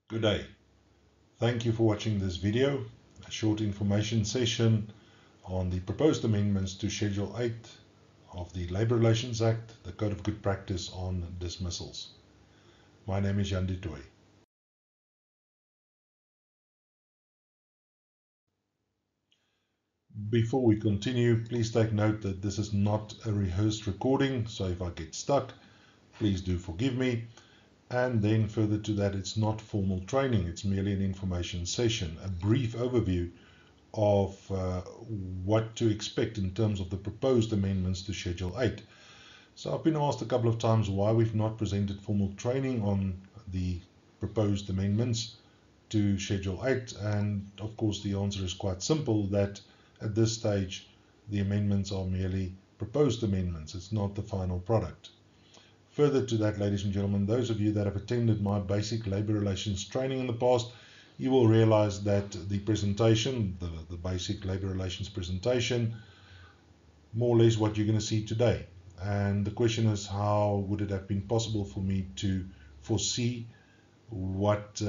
Good day. Thank you for watching this video, a short information session on the proposed amendments to Schedule 8 of the Labour Relations Act, the Code of Good Practice on dismissals. My name is Jan du Toit. Before we continue, please take note that this is not a rehearsed recording, so if I get stuck, please do forgive me. And then further to that, it's not formal training, it's merely an information session, a brief overview of what to expect in terms of the proposed amendments to Schedule 8. So I've been asked a couple of times why we've not presented formal training on the proposed amendments to Schedule 8, and of course the answer is quite simple, that at this stage the amendments are merely proposed amendments, it's not the final product. Further to that, ladies and gentlemen, those of you that have attended my basic labour relations training in the past, you will realize that the presentation, the basic labour relations presentation, more or less what you're going to see today. And the question is, how would it have been possible for me to foresee what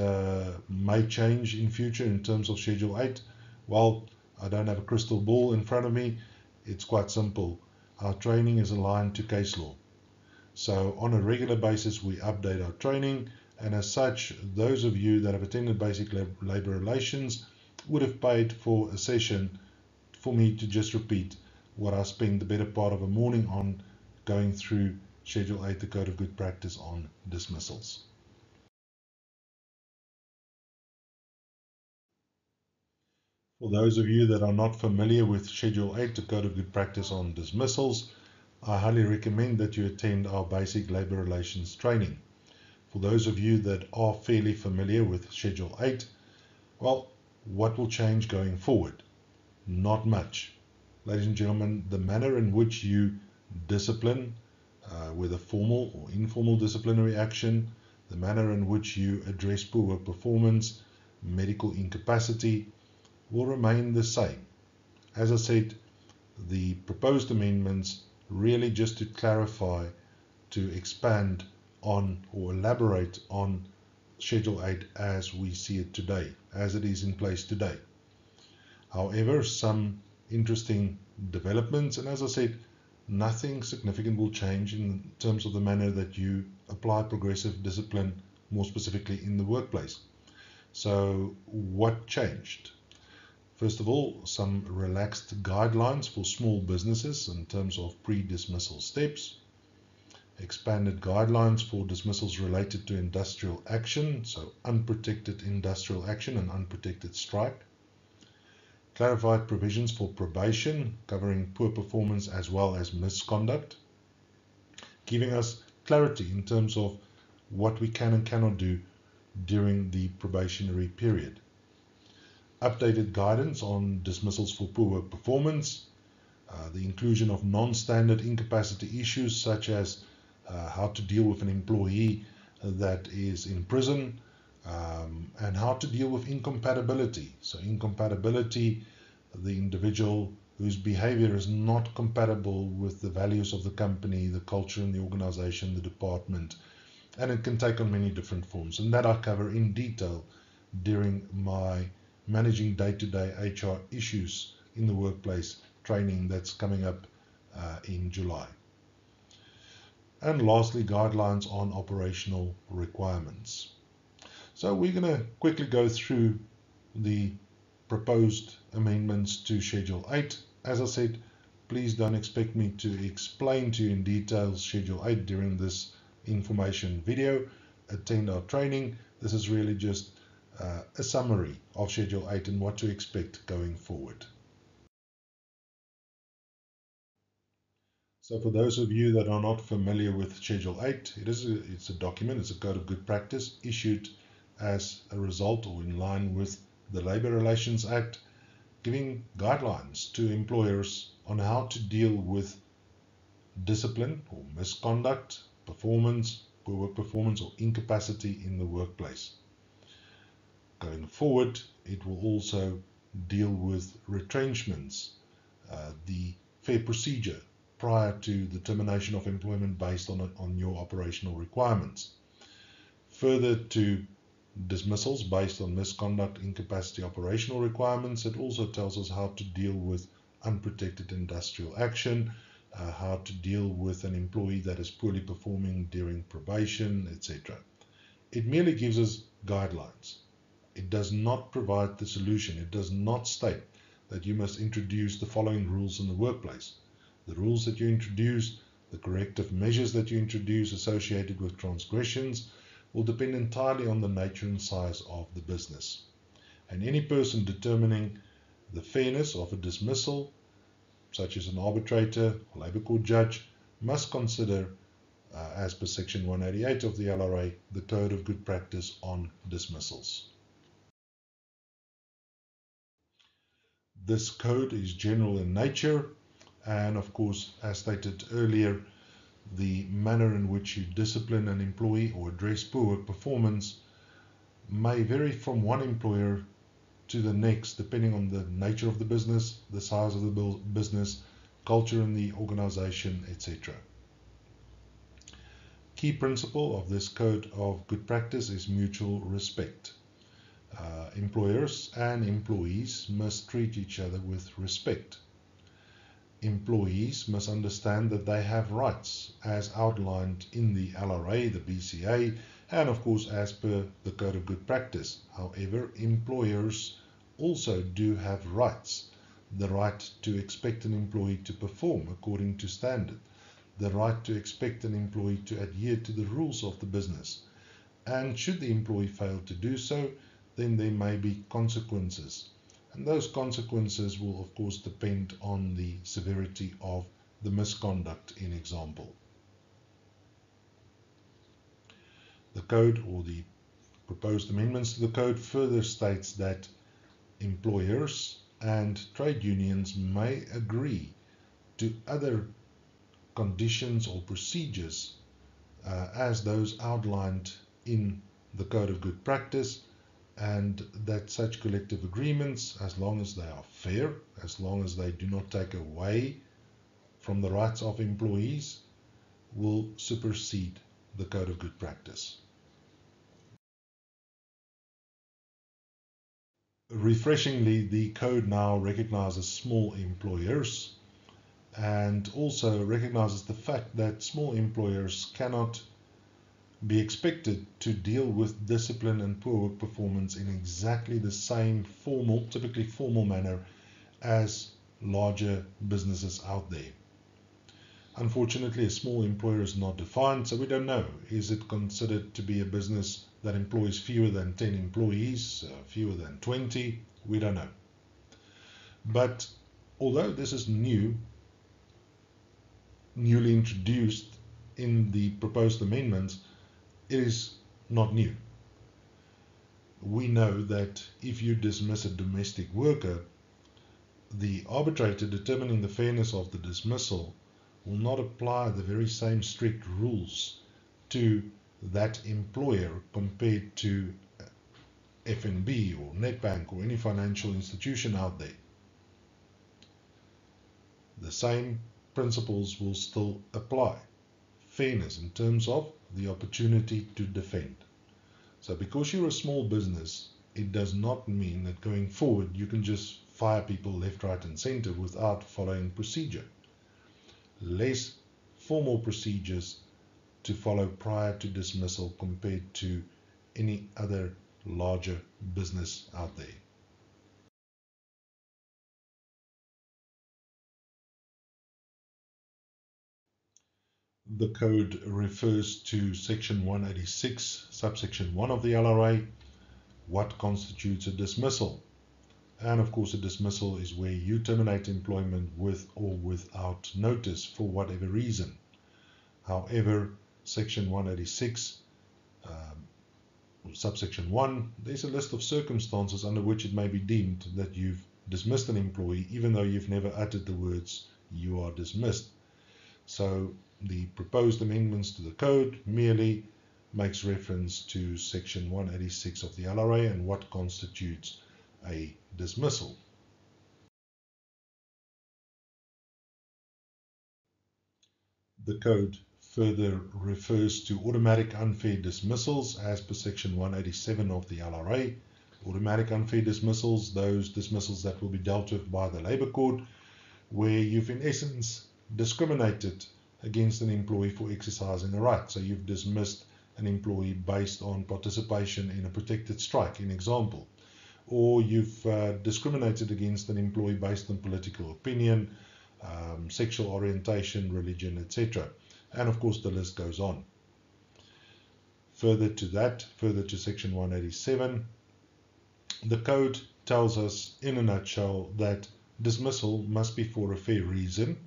may change in future in terms of Schedule 8? Well, I don't have a crystal ball in front of me. It's quite simple. Our training is aligned to case law. So on a regular basis, we update our training, and as such, those of you that have attended basic labour relations would have paid for a session for me to just repeat what I spent the better part of a morning on, going through Schedule 8, the Code of Good Practice on dismissals. For those of you that are not familiar with Schedule 8, the Code of Good Practice on dismissals, I highly recommend that you attend our basic labour relations training. For those of you that are fairly familiar with Schedule 8, well, what will change going forward? Not much. Ladies and gentlemen, the manner in which you discipline, whether formal or informal disciplinary action, the manner in which you address poor work performance, medical incapacity, will remain the same. As I said, the proposed amendments really just to clarify, to expand on or elaborate on Schedule 8 as we see it today, as it is in place today. However, some interesting developments, and as I said, nothing significant will change in terms of the manner that you apply progressive discipline, more specifically in the workplace. So what changed? First of all, some relaxed guidelines for small businesses in terms of pre-dismissal steps, expanded guidelines for dismissals related to industrial action, so unprotected industrial action and unprotected strike, clarified provisions for probation covering poor performance as well as misconduct, giving us clarity in terms of what we can and cannot do during the probationary period. Updated guidance on dismissals for poor work performance, the inclusion of non-standard incapacity issues such as how to deal with an employee that is in prison, and how to deal with incompatibility. So incompatibility, the individual whose behavior is not compatible with the values of the company, the culture in the organization, the department, and it can take on many different forms. And that I cover in detail during my managing day-to-day HR issues in the workplace training that's coming up in July. And lastly, guidelines on operational requirements. So we're going to quickly go through the proposed amendments to Schedule 8. As I said, please don't expect me to explain to you in detail Schedule 8 during this information video. Attend our training. This is really just a summary of Schedule 8 and what to expect going forward. So for those of you that are not familiar with Schedule 8, it's a document, it's a code of good practice issued as a result or in line with the Labour Relations Act, giving guidelines to employers on how to deal with discipline or misconduct, performance, poor work performance or incapacity in the workplace. Going forward, it will also deal with retrenchments, the fair procedure prior to the termination of employment based on your operational requirements. Further to dismissals based on misconduct, incapacity, operational requirements. It also tells us how to deal with unprotected industrial action, how to deal with an employee that is poorly performing during probation, etc. It merely gives us guidelines. It does not provide the solution. It does not state that you must introduce the following rules in the workplace. The rules that you introduce, the corrective measures that you introduce associated with transgressions will depend entirely on the nature and size of the business. And any person determining the fairness of a dismissal, such as an arbitrator or labor court judge, must consider, as per section 188 of the LRA, the Code of Good Practice on dismissals. This code is general in nature, and of course, as stated earlier, the manner in which you discipline an employee or address poor work performance may vary from one employer to the next, depending on the nature of the business, the size of the business, culture in the organization, etc. Key principle of this Code of Good Practice is mutual respect. Employers and employees must treat each other with respect. Employees must understand that they have rights as outlined in the LRA, the BCA, and of course as per the Code of Good Practice. However, employers also do have rights. The right to expect an employee to perform according to standard. The right to expect an employee to adhere to the rules of the business. And should the employee fail to do so, then there may be consequences. And those consequences will of course depend on the severity of the misconduct in example. The code, or the proposed amendments to the code, further states that employers and trade unions may agree to other conditions or procedures as those outlined in the Code of Good Practice, and that such collective agreements, as long as they are fair, as long as they do not take away from the rights of employees, will supersede the Code of Good Practice. Refreshingly, the code now recognizes small employers and also recognizes the fact that small employers cannot be expected to deal with discipline and poor work performance in exactly the same formal, typically formal manner as larger businesses out there. Unfortunately, a small employer is not defined, so we don't know. Is it considered to be a business that employs fewer than 10 employees, fewer than 20? We don't know. But although this is newly introduced in the proposed amendments, it is not new. We know that if you dismiss a domestic worker, the arbitrator determining the fairness of the dismissal will not apply the very same strict rules to that employer compared to FNB or Nedbank or any financial institution out there. The same principles will still apply. Fairness in terms of the opportunity to defend. So because you're a small business, it does not mean that going forward you can just fire people left, right and center without following procedure. Less formal procedures to follow prior to dismissal compared to any other larger business out there. The code refers to section 186, subsection 1 of the LRA, what constitutes a dismissal. And of course, a dismissal is where you terminate employment with or without notice for whatever reason. However, section 186, subsection 1, there's a list of circumstances under which it may be deemed that you've dismissed an employee even though you've never uttered the words "you are dismissed." So the proposed amendments to the code merely makes reference to section 186 of the LRA and what constitutes a dismissal. The code further refers to automatic unfair dismissals as per section 187 of the LRA. Automatic unfair dismissals, those dismissals that will be dealt with by the Labour Court, where you've in essence discriminated against an employee for exercising a right. So you've dismissed an employee based on participation in a protected strike, in example. Or you've discriminated against an employee based on political opinion, sexual orientation, religion, etc. And of course the list goes on. Further to that, further to section 187, the code tells us in a nutshell that dismissal must be for a fair reason,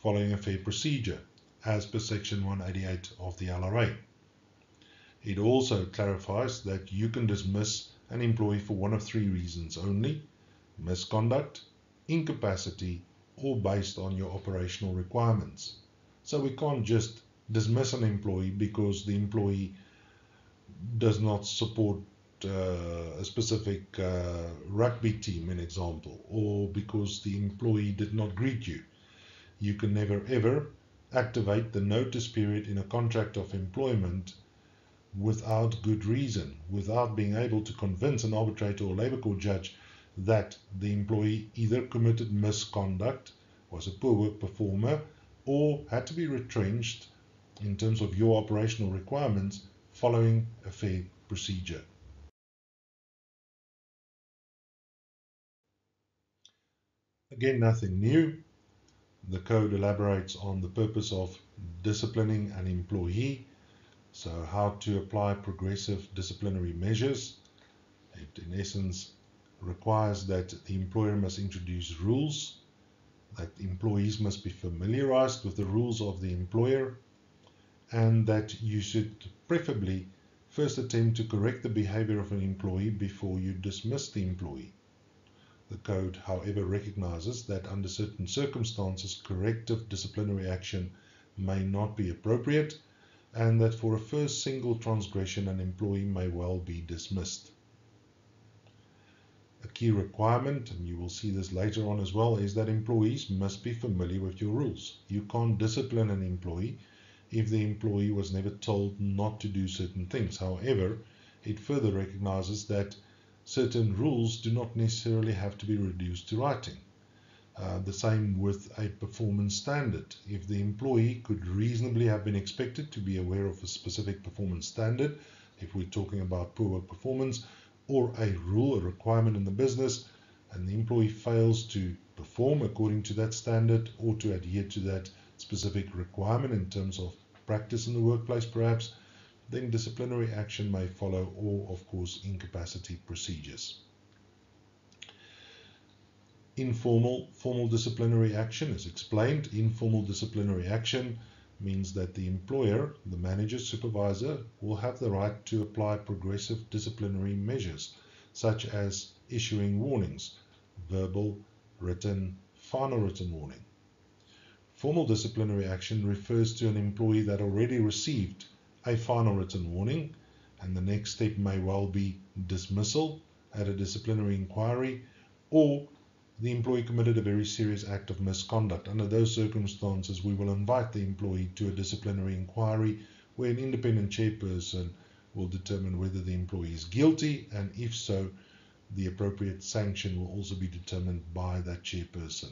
following a fair procedure, as per section 188 of the LRA. It also clarifies that you can dismiss an employee for one of three reasons only: misconduct, incapacity, or based on your operational requirements. So we can't just dismiss an employee because the employee does not support a specific rugby team, an example, or because the employee did not greet you. You can never ever activate the notice period in a contract of employment without good reason, without being able to convince an arbitrator or Labour Court judge that the employee either committed misconduct, was a poor work performer, or had to be retrenched in terms of your operational requirements following a fair procedure. Again, nothing new. The code elaborates on the purpose of disciplining an employee, so how to apply progressive disciplinary measures. It in essence requires that the employer must introduce rules, that employees must be familiarized with the rules of the employer, and that you should preferably first attempt to correct the behavior of an employee before you dismiss the employee. The code, however, recognizes that under certain circumstances, corrective disciplinary action may not be appropriate, and that for a first single transgression, an employee may well be dismissed. A key requirement, and you will see this later on as well, is that employees must be familiar with your rules. You can't discipline an employee if the employee was never told not to do certain things. However, it further recognizes that certain rules do not necessarily have to be reduced to writing. The same with a performance standard. If the employee could reasonably have been expected to be aware of a specific performance standard, if we're talking about poor work performance, or a rule, a requirement in the business, and the employee fails to perform according to that standard or to adhere to that specific requirement in terms of practice in the workplace perhaps, then disciplinary action may follow, or of course incapacity procedures. Informal, formal disciplinary action is explained. Informal disciplinary action means that the employer, the manager, supervisor, will have the right to apply progressive disciplinary measures, such as issuing warnings, verbal, written, final written warning. Formal disciplinary action refers to an employee that already received a final written warning, and the next step may well be dismissal at a disciplinary inquiry, or the employee committed a very serious act of misconduct. Under those circumstances, we will invite the employee to a disciplinary inquiry where an independent chairperson will determine whether the employee is guilty, and if so, the appropriate sanction will also be determined by that chairperson.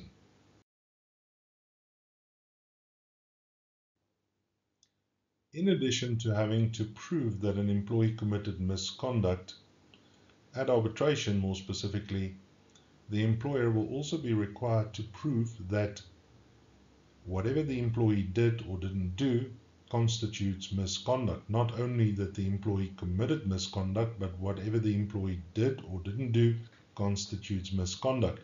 In addition to having to prove that an employee committed misconduct, at arbitration more specifically, the employer will also be required to prove that whatever the employee did or didn't do constitutes misconduct. Not only that the employee committed misconduct, but whatever the employee did or didn't do constitutes misconduct.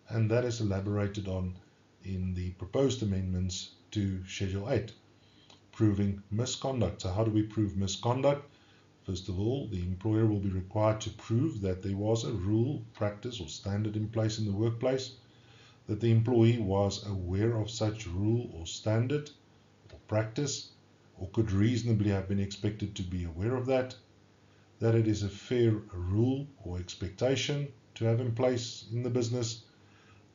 And that is elaborated on in the proposed amendments to Schedule 8, proving misconduct. So how do we prove misconduct? First of all, the employer will be required to prove that there was a rule, practice, or standard in place in the workplace, that the employee was aware of such rule or standard or practice, or could reasonably have been expected to be aware of that it is a fair rule or expectation to have in place in the business,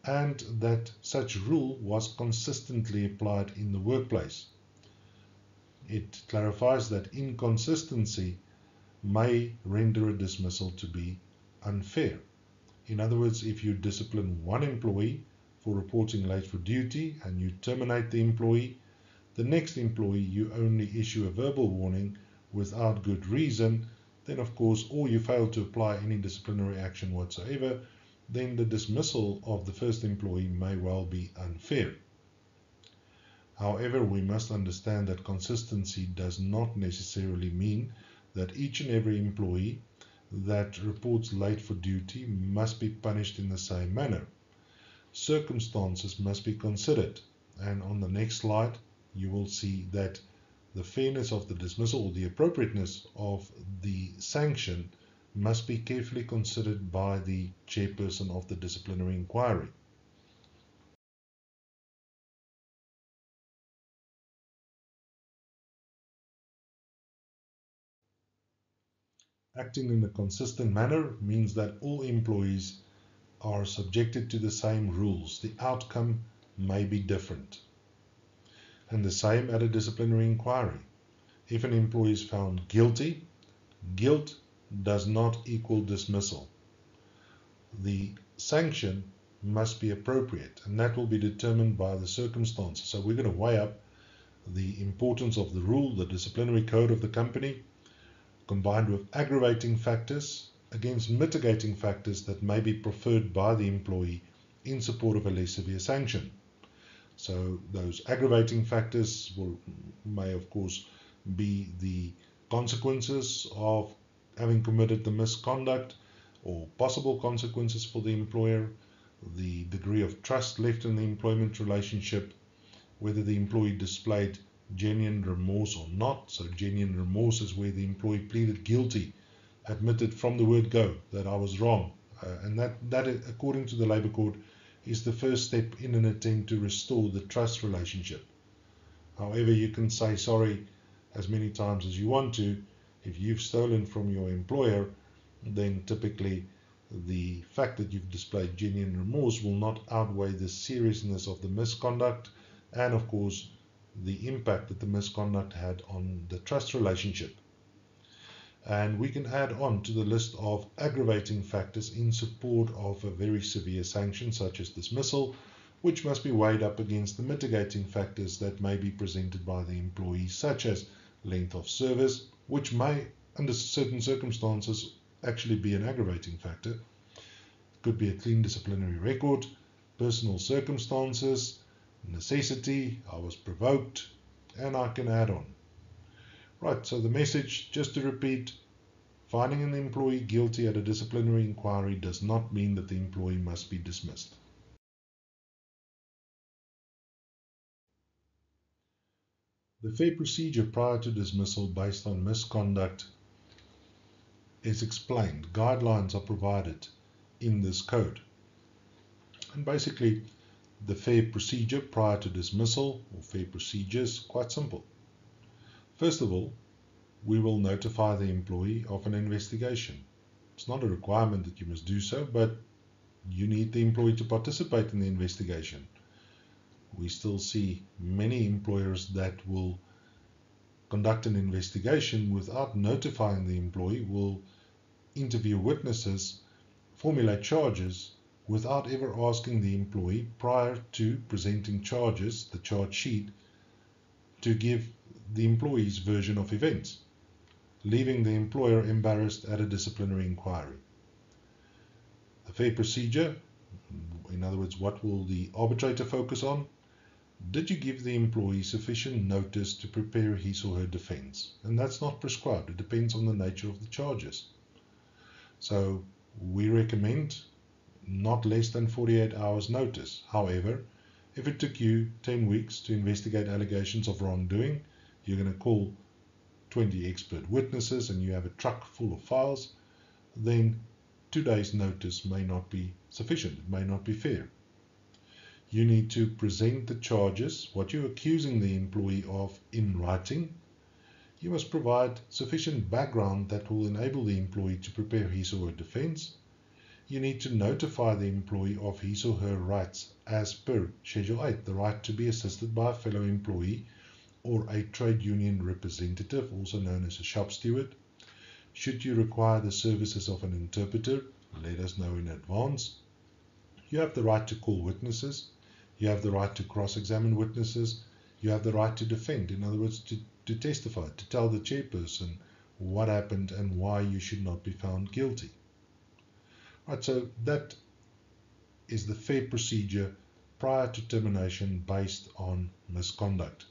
and that such rule was consistently applied in the workplace. it clarifies that inconsistency may render a dismissal to be unfair. In other words, if you discipline one employee for reporting late for duty and you terminate the employee, the next employee you only issue a verbal warning without good reason, then of course, or you fail to apply any disciplinary action whatsoever, then the dismissal of the first employee may well be unfair. However, we must understand that consistency does not necessarily mean that each and every employee that reports late for duty must be punished in the same manner. Circumstances must be considered, and on the next slide you will see that the fairness of the dismissal or the appropriateness of the sanction must be carefully considered by the chairperson of the disciplinary inquiry. Acting in a consistent manner means that all employees are subjected to the same rules. The outcome may be different. And the same at a disciplinary inquiry. If an employee is found guilty, guilt does not equal dismissal. The sanction must be appropriate, and that will be determined by the circumstances. So we're going to weigh up the importance of the rule, the disciplinary code of the company, combined with aggravating factors against mitigating factors that may be preferred by the employee in support of a less severe sanction. So those aggravating factors may of course be the consequences of having committed the misconduct or possible consequences for the employer, the degree of trust left in the employment relationship, whether the employee displayed genuine remorse or not. So genuine remorse is where the employee pleaded guilty, admitted from the word go that I was wrong, and that according to the Labour Court is the first step in an attempt to restore the trust relationship. However, you can say sorry as many times as you want to. If you've stolen from your employer, then typically the fact that you've displayed genuine remorse will not outweigh the seriousness of the misconduct and of course the impact that the misconduct had on the trust relationship. And we can add on to the list of aggravating factors in support of a very severe sanction such as dismissal, which must be weighed up against the mitigating factors that may be presented by the employee, such as length of service, which may under certain circumstances actually be an aggravating factor. It could be a clean disciplinary record, personal circumstances, necessity, I was provoked, and I can add on. Right, so the message, just to repeat, finding an employee guilty at a disciplinary inquiry does not mean that the employee must be dismissed. The fair procedure prior to dismissal based on misconduct is explained. Guidelines are provided in this code. And basically, the fair procedure prior to dismissal, or fair procedure, is quite simple. First of all, we will notify the employee of an investigation. It's not a requirement that you must do so, but you need the employee to participate in the investigation. We still see many employers that will conduct an investigation without notifying the employee, will interview witnesses, formulate charges, without ever asking the employee prior to presenting charges, the charge sheet, to give the employee's version of events, leaving the employer embarrassed at a disciplinary inquiry. The fair procedure, in other words, what will the arbitrator focus on? Did you give the employee sufficient notice to prepare his or her defense? And that's not prescribed. It depends on the nature of the charges. So we recommend not less than 48 hours notice. However, if it took you 10 weeks to investigate allegations of wrongdoing, you're going to call 20 expert witnesses and you have a truck full of files, then 2 days notice may not be sufficient. It may not be fair. You need to present the charges, what you're accusing the employee of, in writing. You must provide sufficient background that will enable the employee to prepare his or her defense. You need to notify the employee of his or her rights as per Schedule 8, the right to be assisted by a fellow employee or a trade union representative, also known as a shop steward. Should you require the services of an interpreter, let us know in advance. You have the right to call witnesses. You have the right to cross-examine witnesses. You have the right to defend, in other words, to testify, to tell the chairperson what happened and why you should not be found guilty. Right, so that is the fair procedure prior to termination based on misconduct.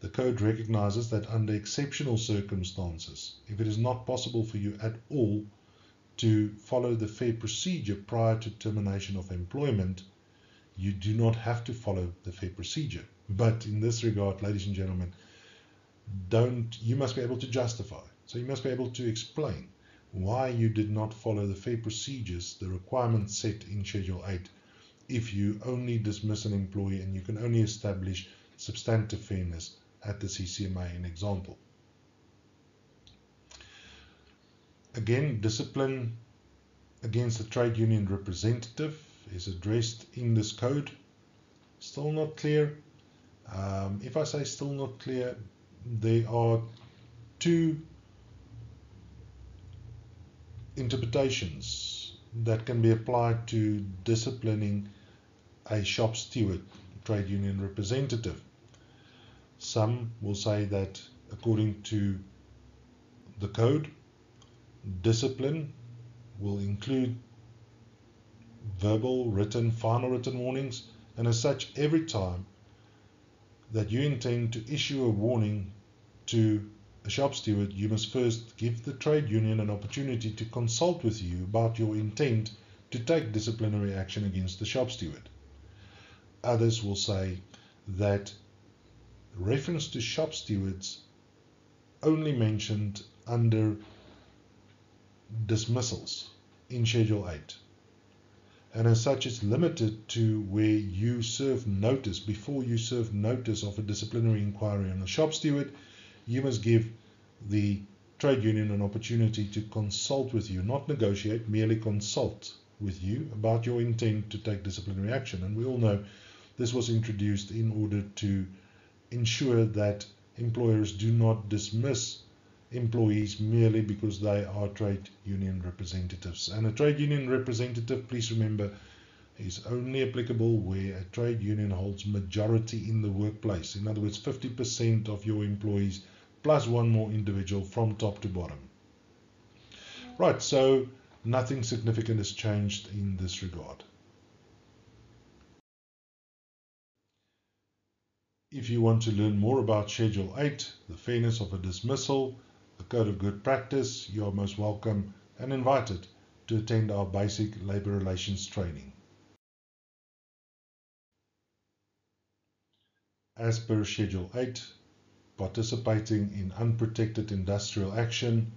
The code recognizes that under exceptional circumstances, if it is not possible for you at all to follow the fair procedure prior to termination of employment, you do not have to follow the fair procedure. But in this regard, ladies and gentlemen, you must be able to justify. So you must be able to explain why you did not follow the fair procedures, the requirements set in Schedule 8, if you only dismiss an employee and you can only establish substantive fairness at the CCMA, an example. Again, discipline against the trade union representative is addressed in this code. Still not clear. If I say still not clear, there are two interpretations that can be applied to disciplining a shop steward, trade union representative. Some will say that according to the code, discipline will include verbal, written, final written warnings, and as such, every time that you intend to issue a warning to a shop steward, you must first give the trade union an opportunity to consult with you about your intent to take disciplinary action against the shop steward. Others will say that reference to shop stewards only mentioned under dismissals in Schedule 8, and as such is limited to where you serve notice. Before you serve notice of a disciplinary inquiry on a shop steward, you must give the trade union an opportunity to consult with you, not negotiate, merely consult with you about your intent to take disciplinary action. And we all know this was introduced in order to ensure that employers do not dismiss employees merely because they are trade union representatives. And a trade union representative, please remember, is only applicable where a trade union holds majority in the workplace. In other words, 50% of your employees plus one more individual from top to bottom. Right, so nothing significant has changed in this regard. If you want to learn more about Schedule 8, the fairness of a dismissal, the Code of Good Practice, you are most welcome and invited to attend our basic labor relations training. As per Schedule 8, participating in unprotected industrial action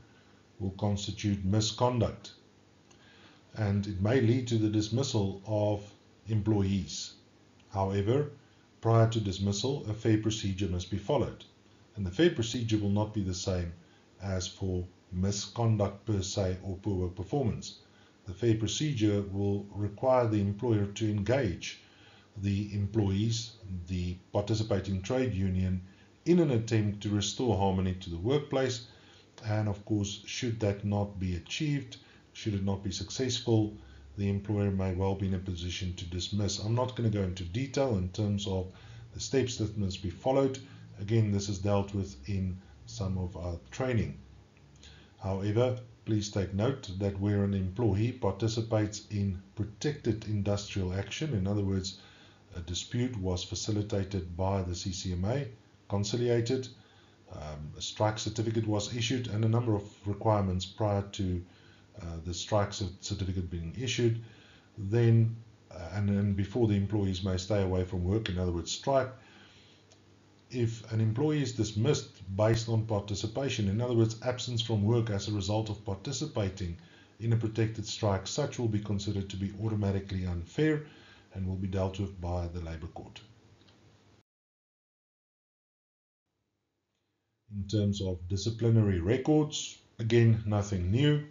will constitute misconduct, and it may lead to the dismissal of employees. However, prior to dismissal, a fair procedure must be followed, and the fair procedure will not be the same as for misconduct per se or poor work performance. The fair procedure will require the employer to engage the employees, the participating trade union, in an attempt to restore harmony to the workplace. And of course, should that not be achieved, should it not be successful, the employer may well be in a position to dismiss. I'm not going to go into detail in terms of the steps that must be followed. Again, this is dealt with in some of our training. However, please take note that where an employee participates in protected industrial action, in other words, a dispute was facilitated by the CCMA, conciliated, a strike certificate was issued, and a number of requirements prior to the strike certificate being issued, then and before the employees may stay away from work, in other words strike. If an employee is dismissed based on participation, in other words absence from work as a result of participating in a protected strike, such will be considered to be automatically unfair and will be dealt with by the Labour Court. In terms of disciplinary records, again, nothing new.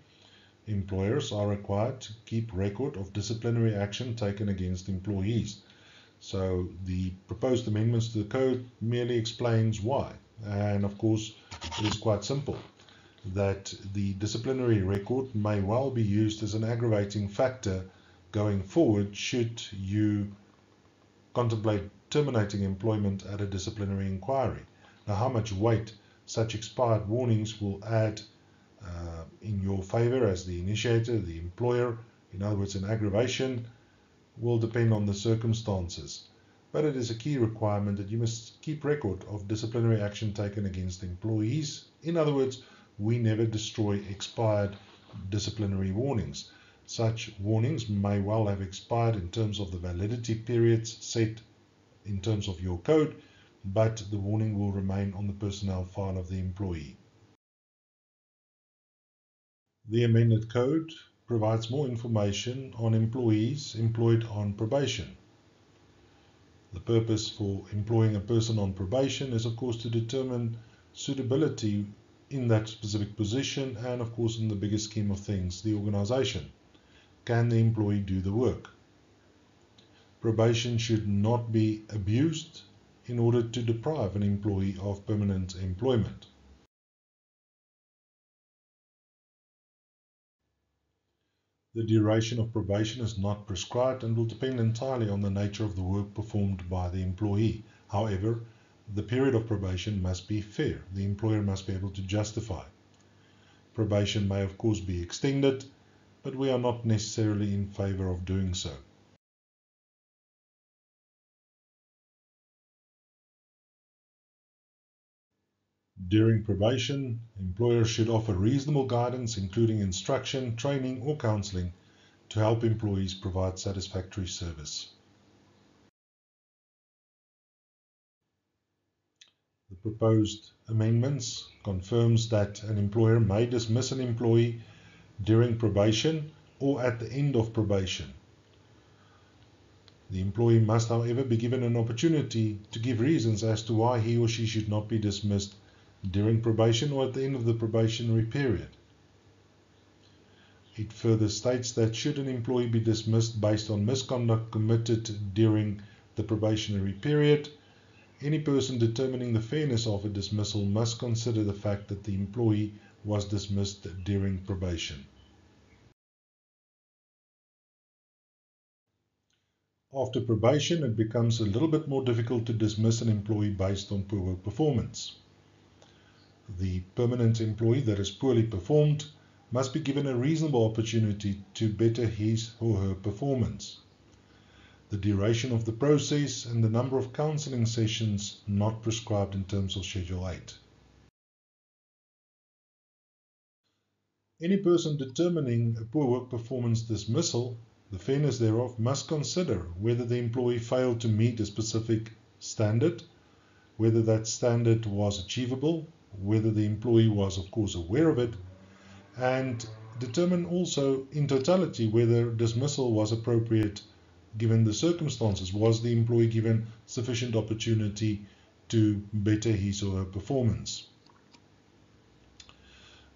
Employers are required to keep record of disciplinary action taken against employees. So the proposed amendments to the code merely explains why. And of course, it is quite simple that the disciplinary record may well be used as an aggravating factor going forward should you contemplate terminating employment at a disciplinary inquiry. Now, how much weight such expired warnings will add in your favor as the initiator, the employer, in other words, an aggravation, will depend on the circumstances. But it is a key requirement that you must keep record of disciplinary action taken against employees. In other words, we never destroy expired disciplinary warnings. Such warnings may well have expired in terms of the validity periods set in terms of your code, but the warning will remain on the personnel file of the employee. The amended code provides more information on employees employed on probation. The purpose for employing a person on probation is, of course, to determine suitability in that specific position and, of course, in the bigger scheme of things, the organization. Can the employee do the work? Probation should not be abused in order to deprive an employee of permanent employment. The duration of probation is not prescribed and will depend entirely on the nature of the work performed by the employee. However, the period of probation must be fair. The employer must be able to justify. Probation may, of course, be extended, but we are not necessarily in favor of doing so. During probation, employers should offer reasonable guidance, including instruction, training, or counseling, to help employees provide satisfactory service. The proposed amendments confirms that an employer may dismiss an employee during probation or at the end of probation. The employee must, however, be given an opportunity to give reasons as to why he or she should not be dismissed during probation or at the end of the probationary period. It further states that should an employee be dismissed based on misconduct committed during the probationary period, any person determining the fairness of a dismissal must consider the fact that the employee was dismissed during probation. After probation, it becomes a little bit more difficult to dismiss an employee based on poor work performance. The permanent employee that is poorly performed must be given a reasonable opportunity to better his or her performance. The duration of the process and the number of counseling sessions not prescribed in terms of Schedule 8. Any person determining a poor work performance dismissal, the fairness thereof, must consider whether the employee failed to meet a specific standard, whether that standard was achievable, whether the employee was, of course, aware of it, and determine also in totality whether dismissal was appropriate given the circumstances. Was the employee given sufficient opportunity to better his or her performance?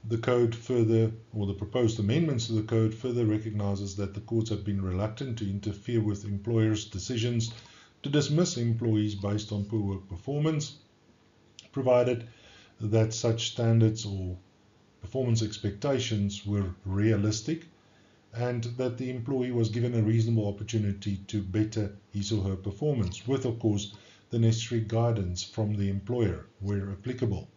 The code further, or the proposed amendments to the code further recognizes that the courts have been reluctant to interfere with employers' decisions to dismiss employees based on poor work performance, provided that such standards or performance expectations were realistic and that the employee was given a reasonable opportunity to better his or her performance, with, of course, the necessary guidance from the employer where applicable.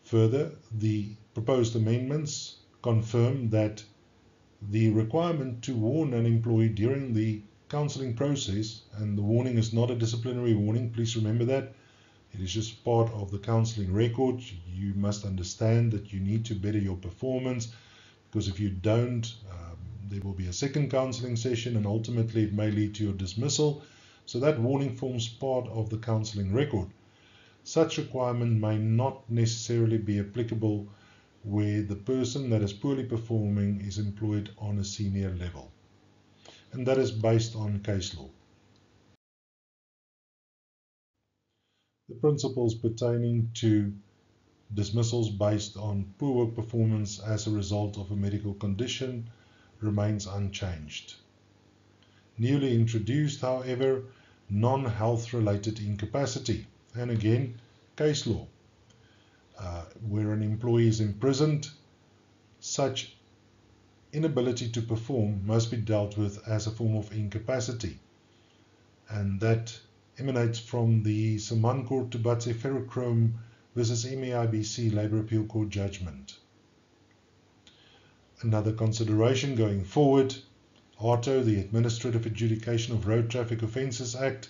Further, the proposed amendments confirm that the requirement to warn an employee during the counseling process, and the warning is not a disciplinary warning, please remember that, it is just part of the counseling record. You must understand that you need to better your performance, because if you don't, there will be a second counseling session and ultimately it may lead to your dismissal. So that warning forms part of the counseling record. Such requirement may not necessarily be applicable where the person that is poorly performing is employed on a senior level. And that is based on case law. The principles pertaining to dismissals based on poor work performance as a result of a medical condition remains unchanged. Newly introduced, however, non-health related incapacity. And again, case law. Where an employee is imprisoned, such inability to perform must be dealt with as a form of incapacity. And that emanates from the Samancor Tubatse Ferrochrome versus MEIBC Labour Appeal Court judgment. Another consideration going forward, AARTO, the Administrative Adjudication of Road Traffic Offences Act,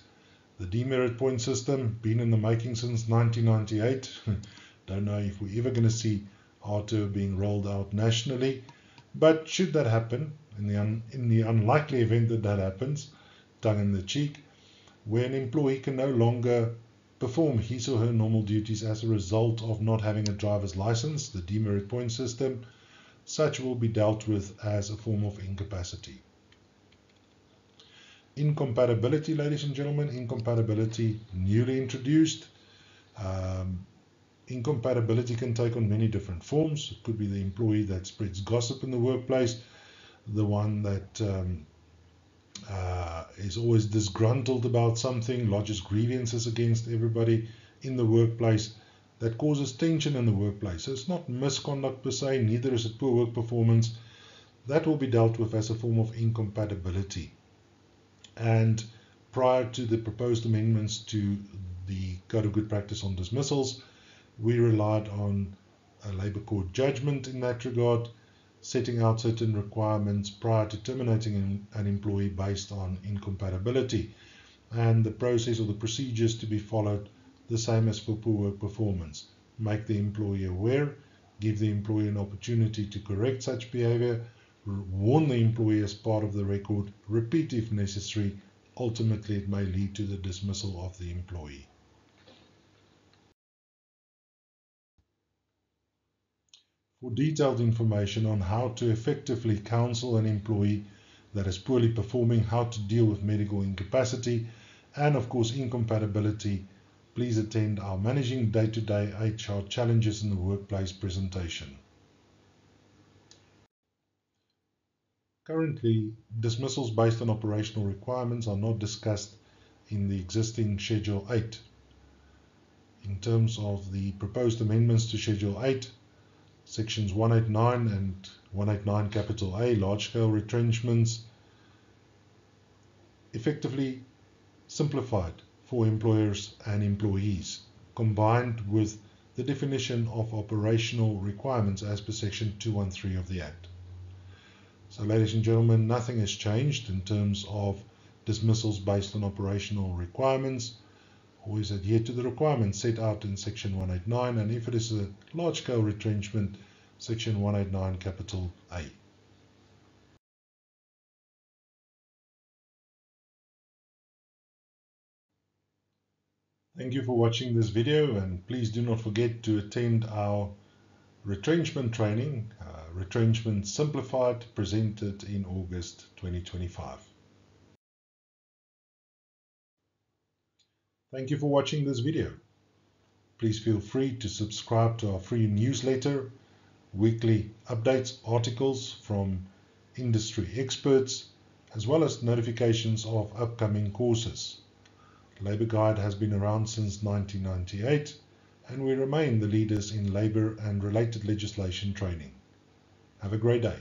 the demerit point system, been in the making since 1998. Don't know if we're ever going to see AARTO being rolled out nationally, but should that happen, in the unlikely event that that happens, tongue in the cheek, where an employee can no longer perform his or her normal duties as a result of not having a driver's license, the demerit point system, such will be dealt with as a form of incapacity. Incompatibility, ladies and gentlemen, incompatibility newly introduced. Incompatibility can take on many different forms. It could be the employee that spreads gossip in the workplace, the one that is always disgruntled about something, lodges grievances against everybody in the workplace, that causes tension in the workplace. So it's not misconduct per se, neither is it poor work performance. That will be dealt with as a form of incompatibility. And prior to the proposed amendments to the Code of Good Practice on dismissals, we relied on a Labour Court judgment in that regard, setting out certain requirements prior to terminating an employee based on incompatibility, and the process or the procedures to be followed the same as for poor work performance. Make the employee aware, give the employee an opportunity to correct such behavior, warn the employee as part of the record, repeat if necessary. Ultimately, it may lead to the dismissal of the employee. For detailed information on how to effectively counsel an employee that is poorly performing, how to deal with medical incapacity, and of course incompatibility, please attend our Managing Day-to-Day HR Challenges in the Workplace presentation. Currently, dismissals based on operational requirements are not discussed in the existing Schedule 8. In terms of the proposed amendments to Schedule 8, Sections 189 and 189 capital A, large-scale retrenchments, effectively simplified for employers and employees, combined with the definition of operational requirements as per Section 213 of the Act. So, ladies and gentlemen, nothing has changed in terms of dismissals based on operational requirements. Always adhere to the requirements set out in Section 189, and if it is a large-scale retrenchment, Section 189 capital A. Thank you for watching this video, and please do not forget to attend our retrenchment training, Retrenchment Simplified, presented in August 2025. Thank you for watching this video. Please feel free to subscribe to our free newsletter, weekly updates, articles from industry experts, as well as notifications of upcoming courses. Labour Guide has been around since 1998, and we remain the leaders in labour and related legislation training. Have a great day.